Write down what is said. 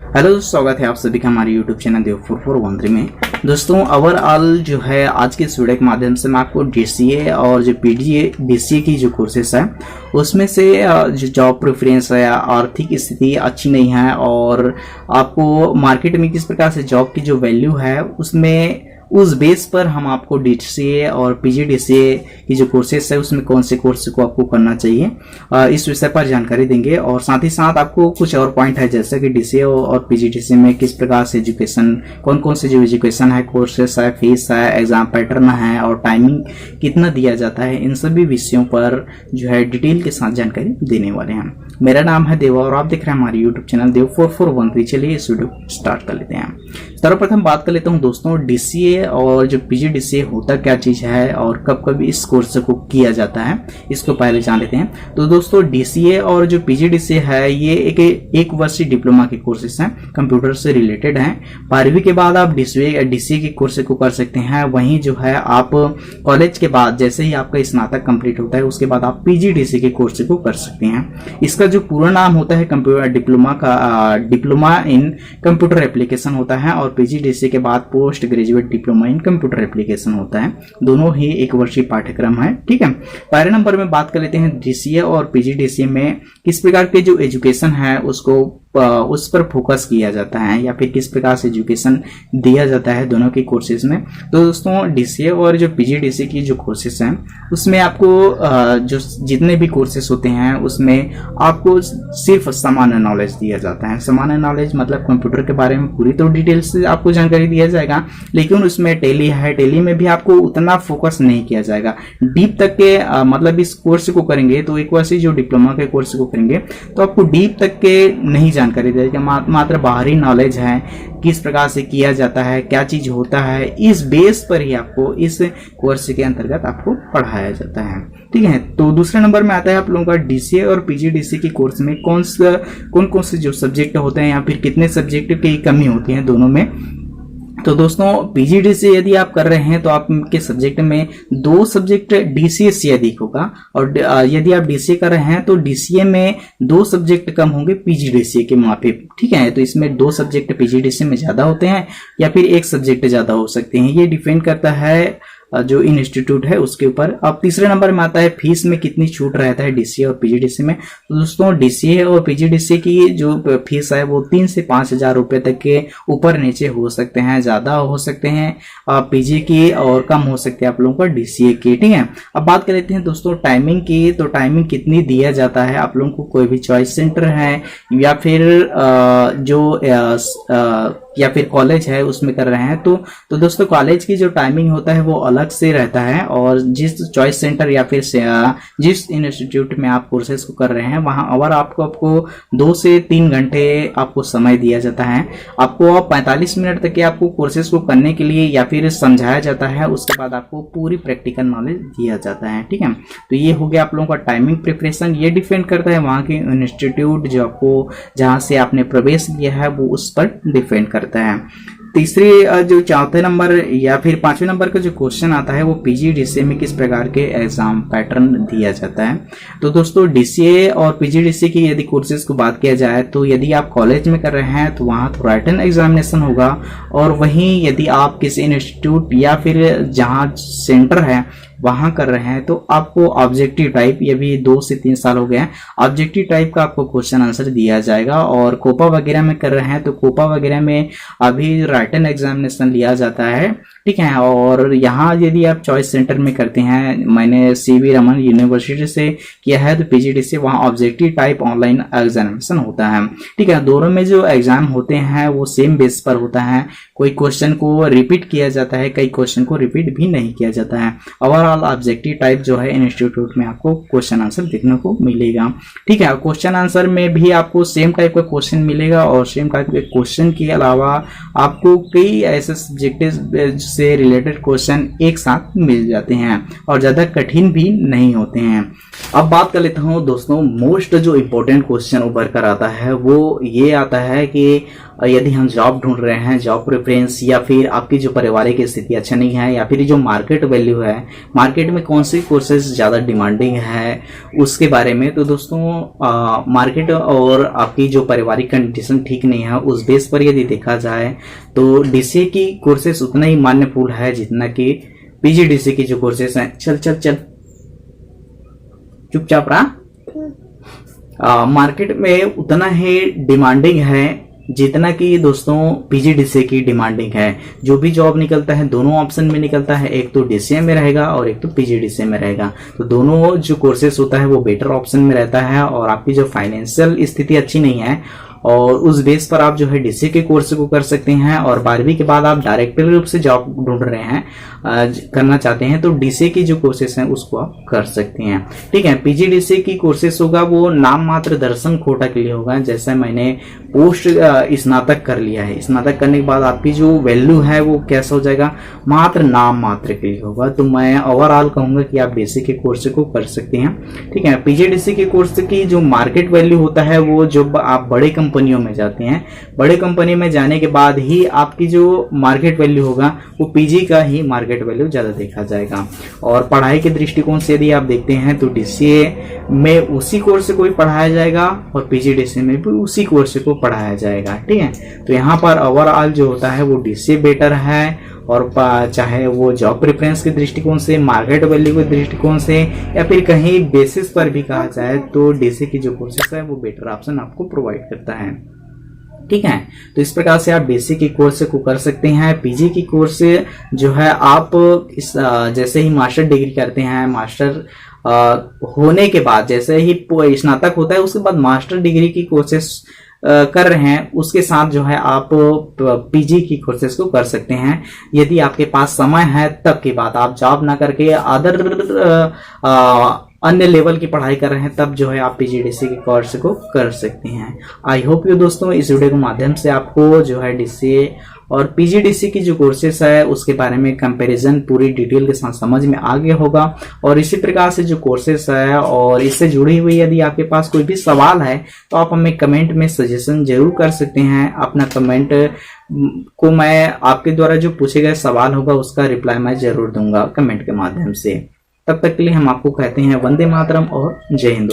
Hello दोस्तों, स्वागत है आप सभी का हमारे यूट्यूब चैनल देव 4413 में। दोस्तों ओवरऑल जो है आज के इस वीडियो के माध्यम से मैं आपको डीसीए और जो पीजीए डीसीए की जो कोर्सेस है उसमें से जो जॉब प्रेफरेंस है, आर्थिक स्थिति अच्छी नहीं है और आपको मार्केट में किस प्रकार से जॉब की जो वैल्यू है उसमें उस बेस पर हम आपको डीसीए और पीजीडीसीए की जो कोर्सेस है उसमें कौन से कोर्स को आपको करना चाहिए इस विषय पर जानकारी देंगे। और साथ ही साथ आपको कुछ और पॉइंट है जैसे कि डीसीए और पीजीडीसीए में किस प्रकार से एजुकेशन, कौन कौन से जो एजुकेशन है, कोर्सेस है, फीस है, एग्जाम पैटर्न है और टाइमिंग कितना दिया जाता है, इन सभी विषयों पर जो है डिटेल के साथ जानकारी देने वाले हैं। मेरा नाम है देवा और आप देख रहे हैं हमारे यूट्यूब चैनल देव 4413। चलिए इस वीडियो स्टार्ट कर लेते हैं। सर्वप्रथम बात कर लेता हूं दोस्तों डीसीए और जो पीजीडीसीए होता क्या चीज है और कब कब इस कोर्स को किया जाता है इसको पहले जान लेते हैं। तो दोस्तों डीसीए और जो पीजीडीसीए है ये एक वर्षीय डिप्लोमा के कोर्सेस हैं, कंप्यूटर से रिलेटेड हैं। 12वीं के बाद आप डीसीए के कोर्स को कर सकते हैं। वहीं जो है आप कॉलेज के बाद जैसे ही आपका स्नातक कंप्लीट होता है उसके बाद आप पीजीडीसीए के कोर्स को कर सकते हैं। इसका जो पूरा नाम होता है computer diploma in computer application होता है और पीजीडीसीए के बाद post graduate diploma in computer application होता है। दोनों ही एक वर्षीय पाठ्यक्रम है। ठीक है, पहले नंबर में बात कर लेते हैं डीसीए और पीजीडीसीए में किस प्रकार के जो एजुकेशन है उसको उस पर फोकस किया जाता है या फिर किस प्रकार से एजुकेशन दिया जाता है दोनों के कोर्सेज में। तो दोस्तों डीसीए और जो पीजीडीसीए की जो कोर्सेज हैं उसमें आपको जो जितने भी कोर्सेज होते हैं उसमें आपको सिर्फ सामान्य नॉलेज दिया जाता है। सामान्य नॉलेज मतलब कंप्यूटर के बारे में पूरी तो डिटेल से आपको जानकारी दिया जाएगा, लेकिन उसमें टेली है, टेली में भी आपको उतना फोकस नहीं किया जाएगा। डीप तक के मतलब इस कोर्स को करेंगे तो एक वर्षीय जो डिप्लोमा के कोर्स को करेंगे तो आपको डीप तक के नहीं जानकारी देगा, मात्र बाहरी नॉलेज है, किस प्रकार से किया जाता है, क्या चीज होता है, इस बेस पर ही आपको इस कोर्स के अंतर्गत आपको पढ़ाया जाता है। ठीक है, तो दूसरे नंबर में आता है आप लोगों का डीसीए और पीजीडीसीए की कोर्स में कौन कौन से जो सब्जेक्ट होते हैं या फिर कितने सब्जेक्ट की कमी होती है दोनों में। तो दोस्तों पीजीडीसीए यदि आप कर रहे हैं तो आपके सब्जेक्ट में 2 सब्जेक्ट डीसीए से अधिक होगा और यदि आप डीसीए कर रहे हैं तो डीसीए में 2 सब्जेक्ट कम होंगे पीजीडीसीए के माफिक। ठीक है, तो इसमें 2 सब्जेक्ट पीजीडीसीए में ज्यादा होते हैं या फिर 1 सब्जेक्ट ज्यादा हो सकते हैं, ये डिपेंड करता है जो इंस्टीट्यूट है उसके ऊपर। अब तीसरे नंबर में आता है फीस में कितनी छूट रहता है डीसीए और पीजीडीसीए में। तो दोस्तों डीसीए और पीजीडीसीए की जो फीस है वो 3 से 5 हजार रुपए तक के ऊपर नीचे हो सकते हैं, ज्यादा हो सकते हैं पीजी की और कम हो सकते हैं आप लोगों का डीसीए की। ठीक है, अब बात कर लेते हैं दोस्तों टाइमिंग की। तो टाइमिंग कितनी दिया जाता है आप लोगों को, कोई भी चॉइस सेंटर है या फिर या फिर कॉलेज है उसमें कर रहे हैं तो दोस्तों कॉलेज की जो टाइमिंग होता है वो अलग से रहता है और जिस चॉइस सेंटर या फिर जिस इंस्टीट्यूट में आप कोर्सेज को कर रहे हैं वहां और आपको 2 से 3 घंटे आपको समय दिया जाता है। आपको 45 मिनट तक के आपको कोर्सेज को करने के लिए या फिर समझाया जाता है, उसके बाद आपको पूरी प्रैक्टिकल नॉलेज दिया जाता है। ठीक है, तो ये हो गया आप लोगों का टाइमिंग प्रिपरेशन। ये डिपेंड करता है वहां के इंस्टीट्यूट जो आपको जहां से आपने प्रवेश किया है वो उस पर डिपेंड करता है। तीसरी जो चौथे नंबर या फिर 5वें नंबर का जो क्वेश्चन आता है वो पीजीडीसीए में किस प्रकार के एग्जाम पैटर्न दिया जाता है। तो दोस्तों डीसीए और पीजीडीसीए की यदि कोर्सेज को बात किया जाए तो यदि आप कॉलेज में कर रहे हैं तो वहां तो रिटन एग्जामिनेशन होगा और वहीं यदि आप किसी इंस्टीट्यूट या फिर जहां सेंटर है वहां कर रहे हैं तो आपको ऑब्जेक्टिव टाइप, ये भी 2 से 3 साल हो गए हैं, ऑब्जेक्टिव टाइप का आपको क्वेश्चन आंसर दिया जाएगा। और कोपा वगैरह में कर रहे हैं तो कोपा वगैरह में अभी रिटन एग्जामिनेशन लिया जाता है। ठीक है, और यहाँ यदि आप चॉइस सेंटर में करते हैं, मैंने सीवी रमन यूनिवर्सिटी से किया है तो पीजीडीसीए वहाँ ऑब्जेक्टिव टाइप ऑनलाइन एग्जामिनेशन होता है। ठीक है, दोनों में जो एग्जाम होते हैं वो सेम बेस पर होता है, कोई क्वेश्चन को रिपीट किया जाता है, कई क्वेश्चन को रिपीट भी नहीं किया जाता है। ओवरऑल ऑब्जेक्टिव टाइप जो है इंस्टीट्यूट में आपको क्वेश्चन आंसर देखने को मिलेगा। ठीक है, क्वेश्चन आंसर में भी आपको सेम टाइप का क्वेश्चन मिलेगा और सेम टाइप के क्वेश्चन के अलावा आपको कई ऐसे सब्जेक्ट से रिलेटेड क्वेश्चन एक साथ मिल जाते हैं और ज्यादा कठिन भी नहीं होते हैं। अब बात कर लेता हूं दोस्तों मोस्ट जो इम्पोर्टेंट क्वेश्चन उभर कर आता है वो ये आता है कि यदि हम जॉब ढूंढ रहे हैं, जॉब प्रेफरेंस, या फिर आपकी जो पारिवारिक स्थिति अच्छा नहीं है, या फिर जो मार्केट वैल्यू है, मार्केट में कौन से कोर्सेज ज़्यादा डिमांडिंग है उसके बारे में। तो दोस्तों मार्केट और आपकी जो पारिवारिक कंडीशन ठीक नहीं है, उस बेस पर यदि देखा जाए तो डीसीए की कोर्सेज उतना ही मान्यफुल है जितना कि पीजीडीसीए की जो कोर्सेज हैं। चल चल चल चुपचाप रहा। मार्केट में उतना ही डिमांडिंग है जितना कि दोस्तों पीजीडीसीए की डिमांडिंग है। जो भी जॉब निकलता है दोनों ऑप्शन में निकलता है, एक तो डीसीए में रहेगा और एक तो पीजीडीसीए में रहेगा। तो दोनों जो कोर्सेस होता है वो बेटर ऑप्शन में रहता है, और आपकी जो फाइनेंशियल स्थिति अच्छी नहीं है और उस बेस पर आप जो है डीसीए के कोर्स को कर सकते हैं, और 12वीं के बाद आप डायरेक्ट रूप से जॉब ढूंढ रहे हैं, करना चाहते हैं, तो डीसीए की जो कोर्सेस हैं उसको आप कर सकते हैं। ठीक है, पीजीडीसीए की कोर्सेस होगा वो नाम मात्र दर्शन कोटा के लिए होगा। जैसे मैंने पोस्ट स्नातक कर लिया है, स्नातक करने के बाद आपकी जो वैल्यू है वो कैसा हो जाएगा, मात्र नाम मात्र के लिए होगा। तो मैं ओवरऑल कहूंगा कि आप डीसीए के कोर्स को कर सकते हैं। ठीक है, पीजीडीसीए के कोर्स की जो मार्केट वैल्यू होता है वो जब आप बड़े कंपनियों में जाते हैं, बड़े कंपनी में जाने के बाद ही आपकी जो मार्केट वैल्यू होगा वो पीजी का ही मार्केट वैल्यू ज्यादा देखा जाएगा। और पढ़ाई के दृष्टिकोण से यदि आप देखते हैं तो डीसीए में उसी कोर्स को ही पढ़ाया जाएगा और पीजीडीसीए में भी उसी कोर्स को पढ़ाया जाएगा। ठीक है, तो यहाँ पर ओवरऑल जो होता है वो डीसीए बेटर है, और चाहे वो जॉब प्रेफरेंस के दृष्टिकोण से, मार्केट वैल्यू के दृष्टिकोण से, या फिर कहीं बेसिस पर भी कहा जाए तो डीसीए की जो कोर्सेस है वो बेटर ऑप्शन आपको प्रोवाइड करता है। ठीक है, तो इस प्रकार से आप डीसीए की कोर्स को कर सकते हैं। पीजी की कोर्स जो है आप इस जैसे ही मास्टर डिग्री करते हैं, मास्टर होने के बाद जैसे ही स्नातक होता है उसके बाद मास्टर डिग्री की कोर्सेस कर रहे हैं, उसके साथ जो है आप पीजी की कोर्सेज को कर सकते हैं। यदि आपके पास समय है तब की बात, आप जॉब ना करके अदर अन्य लेवल की पढ़ाई कर रहे हैं तब जो है आप पीजीडीसीए के कोर्स को कर सकते हैं। आई होप यू दोस्तों इस वीडियो के माध्यम से आपको जो है डीसीए और पीजीडीसीए की जो कोर्सेस है उसके बारे में कंपैरिजन पूरी डिटेल के साथ समझ में आ गया होगा। और इसी प्रकार से जो कोर्सेस है और इससे जुड़ी हुई यदि आपके पास कोई भी सवाल है तो आप हमें कमेंट में सजेशन जरूर कर सकते हैं। अपना कमेंट को मैं आपके द्वारा जो पूछे गए सवाल होगा उसका रिप्लाई मैं जरूर दूंगा कमेंट के माध्यम से। तब तक के लिए हम आपको कहते हैं वंदे मातरम और जय हिंद।